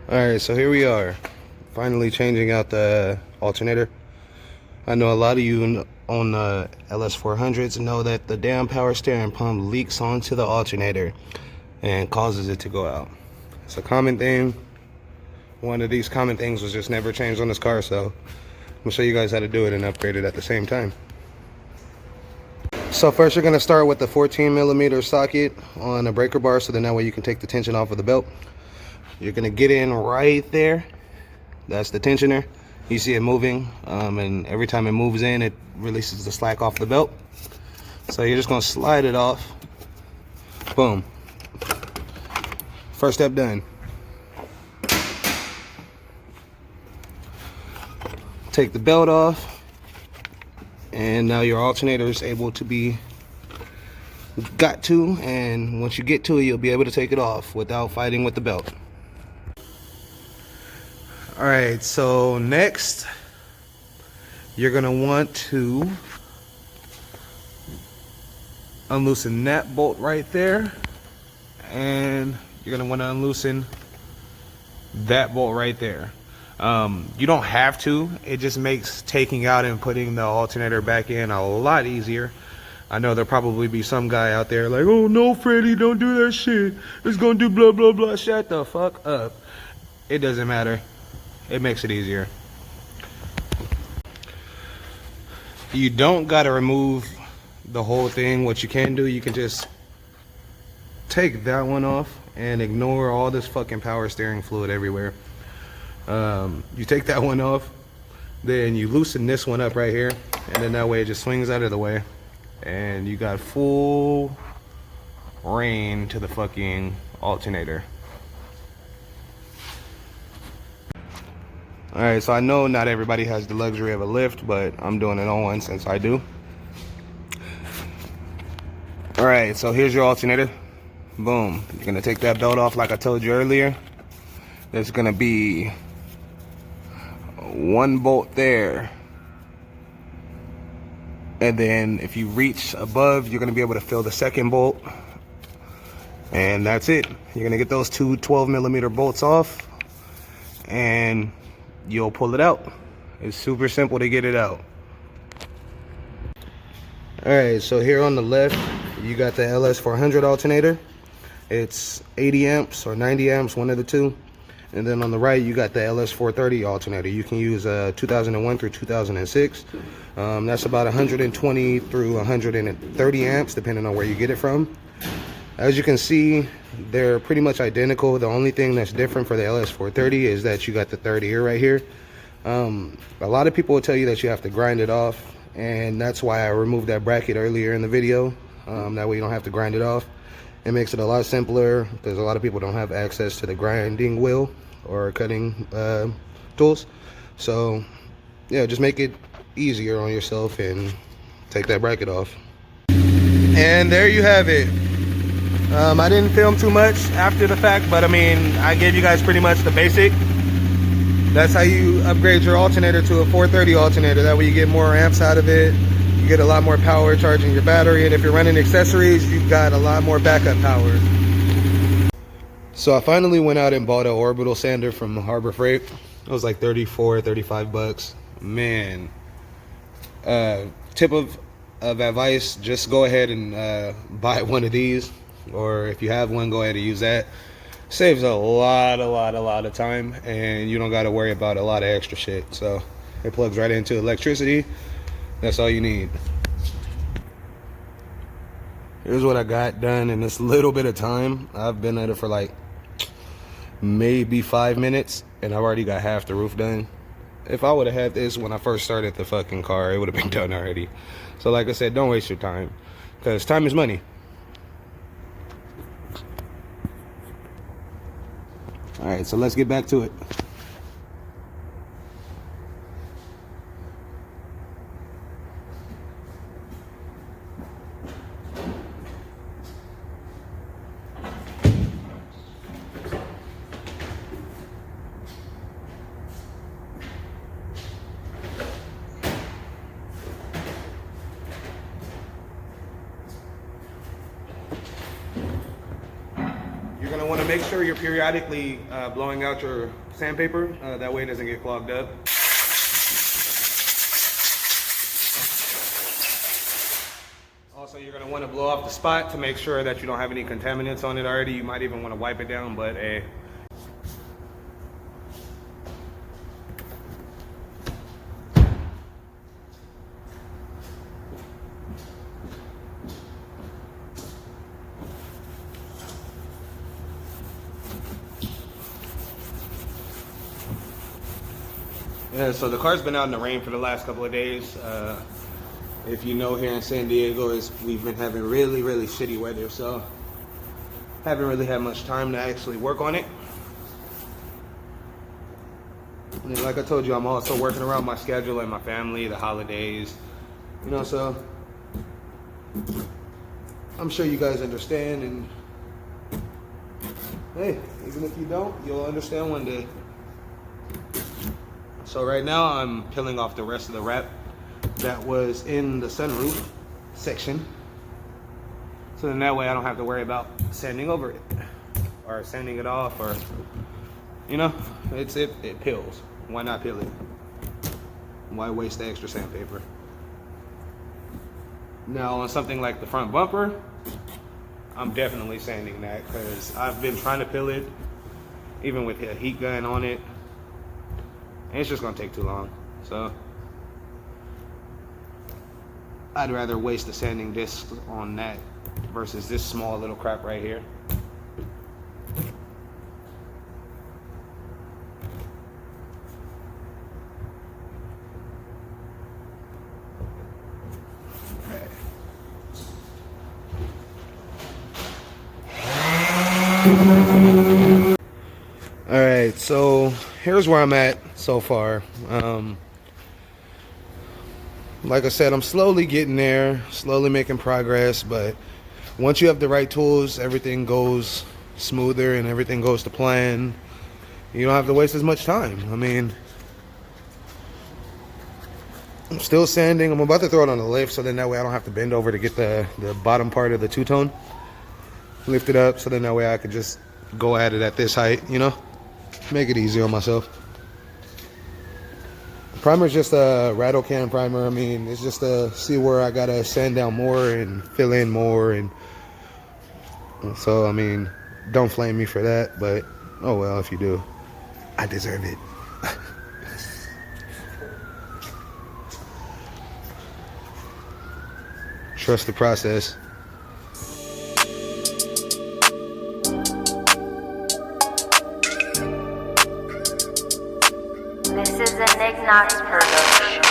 Alright, so here we are, finally changing out the alternator. I know a lot of you on the LS400s know that the damn power steering pump leaks onto the alternator and causes it to go out. It's a common thing. One of these common things was just never changed on this car, so I'm gonna show you guys how to do it and upgrade it at the same time. So first you're gonna start with the 14mm socket on a breaker bar, so then that way you can take the tension off of the belt. You're gonna get in right there. That's the tensioner. You see it moving, and every time it moves in, it releases the slack off the belt. So you're just gonna slide it off. Boom. First step done. Take the belt off, and now your alternator is able to be got to, and once you get to it, you'll be able to take it off without fighting with the belt. Alright, so next you're gonna want to unloosen that bolt right there, and you're gonna want to unloosen that bolt right there. You don't have to, it just makes taking out and putting the alternator back in a lot easier. I know there'll probably be some guy out there like, oh no Freddy, don't do that shit, it's gonna do blah blah blah. Shut the fuck up. It doesn't matter. It makes it easier. You don't gotta remove the whole thing. What you can do, you can just take that one off and ignore all this fucking power steering fluid everywhere. You take that one off, then you loosen this one up right here, and then that way it just swings out of the way, and you got full reign to the fucking alternator. Alright, so I know not everybody has the luxury of a lift, but I'm doing it on one since I do. Alright, so here's your alternator. Boom. You're going to take that belt off like I told you earlier. There's going to be one bolt there. And then if you reach above, you're going to be able to feel the second bolt. And that's it. You're going to get those two 12mm bolts off, and you'll pull it out. It's super simple to get it out. Alright, so here on the left you got the LS400 alternator. It's 80 amps or 90 amps, one of the two. And then on the right you got the LS430 alternator. You can use 2001 through 2006. That's about 120 through 130 amps depending on where you get it from. As you can see, they're pretty much identical. The only thing that's different for the LS430 is that you got the third ear right here. A lot of people will tell you that you have to grind it off, and that's why I removed that bracket earlier in the video. That way you don't have to grind it off. It makes it a lot simpler because a lot of people don't have access to the grinding wheel or cutting tools. So yeah, just make it easier on yourself and take that bracket off. And there you have it. I didn't film too much after the fact, but I mean, I gave you guys pretty much the basic. That's how you upgrade your alternator to a 430 alternator. That way you get more amps out of it. You get a lot more power charging your battery, and if you're running accessories, you've got a lot more backup power. So I finally went out and bought an orbital sander from Harbor Freight. It was like 35 bucks. Man, tip of advice, just go ahead and buy one of these. Or if you have one, go ahead and use that. Saves a lot of time, and you don't got to worry about a lot of extra shit. So it plugs right into electricity. That's all you need. Here's what I got done in this little bit of time. I've been at it for like maybe 5 minutes, and I've already got half the roof done. If I would have had this when I first started the fucking car, it would have been done already. So like I said, don't waste your time, because time is money. Alright, so let's get back to it. gonna want to make sure you're periodically blowing out your sandpaper. That way it doesn't get clogged up. Also, you're gonna want to blow off the spot to make sure that you don't have any contaminants on it already. You might even want to wipe it down, but hey. Yeah, so the car's been out in the rain for the last couple of days. If you know, here in San Diego, we've been having really, really shitty weather, so haven't really had much time to actually work on it. And then, like I told you, I'm also working around my schedule and my family, the holidays, you know, so I'm sure you guys understand, and hey, even if you don't, you'll understand one day. So right now I'm peeling off the rest of the wrap that was in the sunroof section. So then that way I don't have to worry about sanding over it or sanding it off, or, you know, it peels. Why not peel it? Why waste the extra sandpaper? Now on something like the front bumper, I'm definitely sanding that because I've been trying to peel it, even with a heat gun on it. And it's just gonna take too long. So I'd rather waste the sanding disc on that versus this small little crap right here. All right, so here's where I'm at so far. Like I said, I'm slowly getting there, slowly making progress, but once you have the right tools, everything goes smoother and everything goes to plan. You don't have to waste as much time. I mean, I'm still sanding. I'm about to throw it on the lift, so then that way I don't have to bend over to get the bottom part of the two-tone. Lift it up, so then that way I could just go at it at this height, you know? Make it easier on myself. The primer is just a rattle can primer. I mean, it's just to see where I gotta sand down more and fill in more, and so I mean, don't flame me for that, but oh well, if you do, I deserve it. Trust the process. This is a NickNoxx production.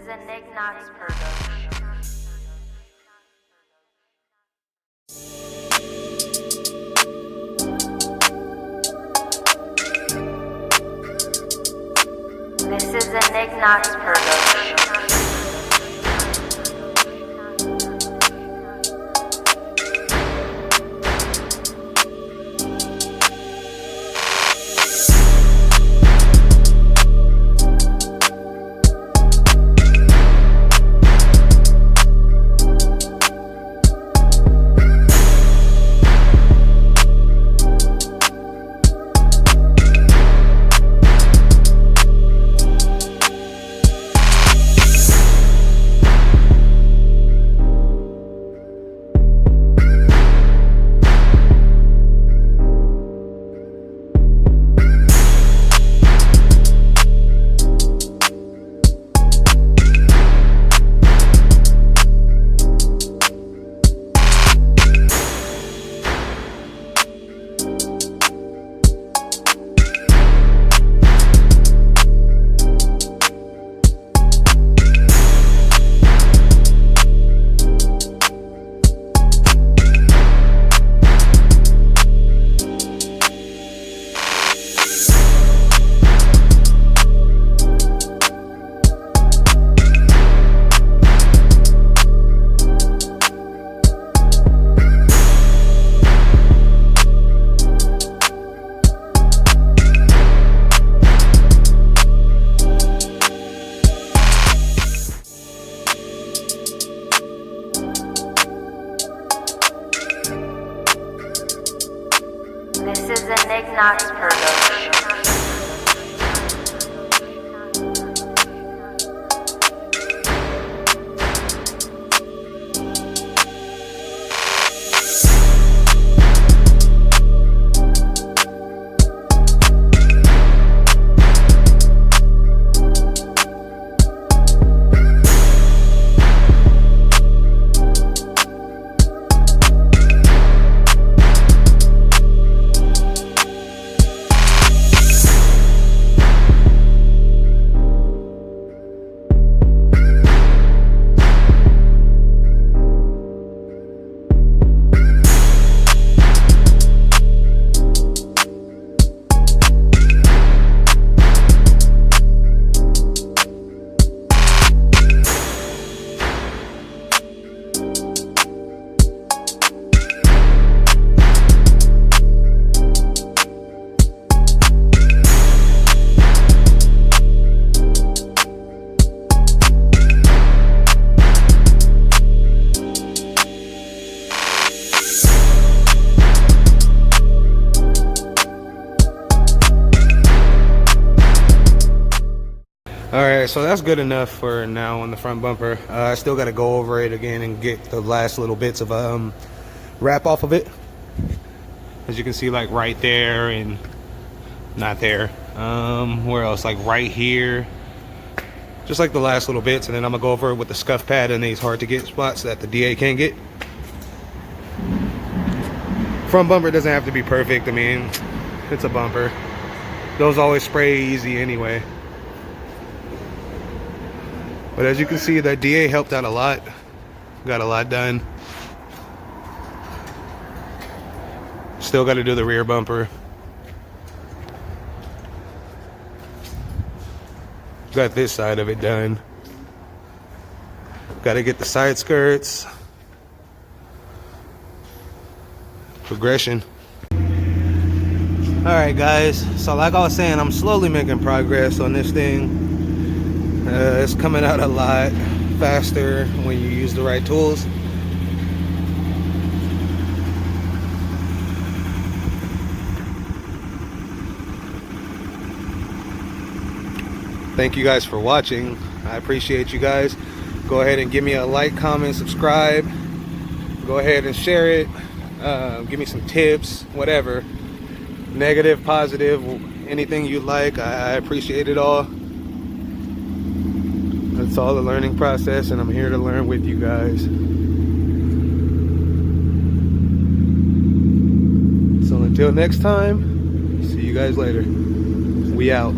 is a NickNoxx production. This is a NickNoxx production. This is a NickNoxx production. Alright, so that's good enough for now on the front bumper. I still got to go over it again and get the last little bits of wrap off of it. As you can see, like right there and not there. Where else? Like right here. Just like the last little bits, and then I'm going to go over it with the scuff pad in these hard to get spots that the DA can't get. Front bumper doesn't have to be perfect. I mean, it's a bumper. Those always spray easy anyway. But as you can see, that DA helped out a lot. Got a lot done. Still got to do the rear bumper. Got this side of it done. Got to get the side skirts. Progression. Alright guys, so like I was saying, I'm slowly making progress on this thing. It's coming out a lot faster when you use the right tools. Thank you guys for watching. I appreciate you guys. Go ahead and give me a like, comment, subscribe. Go ahead and share it. Give me some tips, whatever. Negative, positive, anything you like. I appreciate it all. It's all a learning process, and I'm here to learn with you guys. So until next time, see you guys later. We out.